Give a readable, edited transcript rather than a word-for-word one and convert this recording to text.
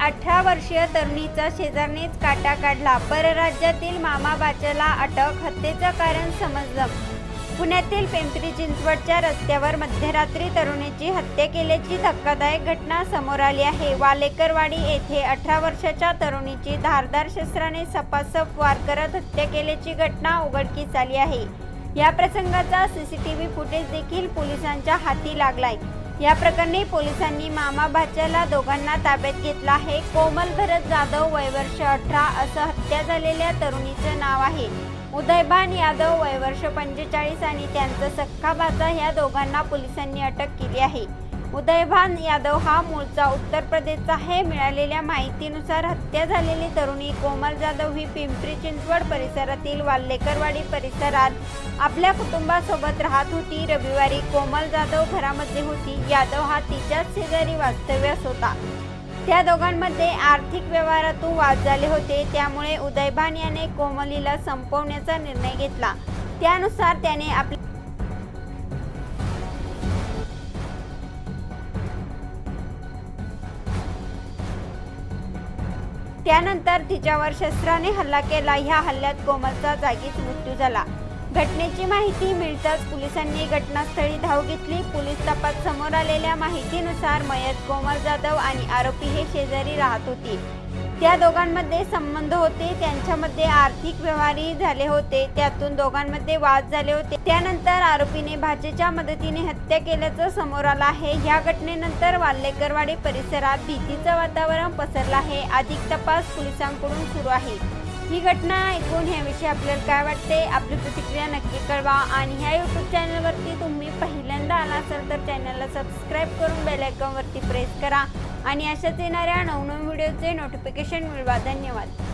18 वर्षीय तरुणीचा शेजारनेच काटा काढला। परराज्यातील मामा बाच्याला अटक, हत्येचं कारण समजलं। पुण्यातील पिंपरी चिंचवडच्या रस्त्यावर मध्यरात्री तरुणीची हत्या केल्याची धक्कादायक घटना समोर आली आहे। वालेकरवाडी येथे 18 वर्षाच्या तरुणीची धारदार शस्त्राने सपासप वार करत हत्या केल्याची घटना उघडकीस आली आहे। या प्रसंगाचा सीसीटीव्ही फुटेज देखील पोलिसांच्या हाती लागलाय। या प्रकरणी पोलिसांनी मामा भाच्याला दोघांना ताब्यात घेतला आहे। कोमल भरत जाधव वय वर्ष 18 असं हत्या झालेल्या तरुणीचं नाव आहे। उदयभान यादव वय वर्ष 45 आणि त्यांचा सख्खा भाचा या दोघांना पोलिसांनी अटक केली आहे। उदयभान यादव हा मूळचा उत्तर प्रदेशचा आहे। मिळालेल्या माहितीनुसार हत्या झालेली तरुणी कोमल जाधव ही पिंपरी चिंचवड परिसरातील वाल्लेकरवाडी परिसरात आपल्या कुटुंबासोबत राहत होती। रविवारी कोमल जाधव घरामध्ये होती। यादव हा तिच्याच शेजारी वास्तव्यास होता। त्या दोघांमध्ये आर्थिक व्यवहारातून वाद झाले होते। त्यामुळे उदयभान याने कोमलीला संपवण्याचा निर्णय घेतला। त्यानुसार त्याने त्यानंतर तिच्यावर शस्त्राने हल्ला केला। या हल्ल्यात कोमलचा जागीच मृत्यू झाला। घटनेची माहिती मिळताच पोलिसांनी घटनास्थळी धाव घेतली। पोलीस तपास समोर आलेल्या माहितीनुसार मयत कोमल जाधव आणि आरोपी हे शेजारी राहत होते। त्या दोघांमध्ये संबंध होते। त्यांच्यामध्ये आर्थिक व्यवहारही झाले होते। त्यातून दोघांमध्ये वाद झाले होते। त्यानंतर आरोपीने भाचेच्या मदतीने हत्या केल्याचं समोर आलं आहे। या घटनेनंतर वाल्लेकरवाडी परिसरात भीतीचं वातावरण पसरलं आहे। अधिक तपास पोलिसांकडून सुरू आहे। ही घटना ऐकून याविषयी आपल्याला काय वाटते? आपली प्रतिक्रिया नक्की कळवा। आणि ह्या यूट्यूब चॅनलवरती तुम्ही पहिल्यांदा आला असाल तर चॅनलला सबस्क्राईब करून बेल आयकॉनवरती प्रेस करा आणि अशाच येणाऱ्या नवनवीन व्हिडिओचे नोटिफिकेशन मिळवा। धन्यवाद।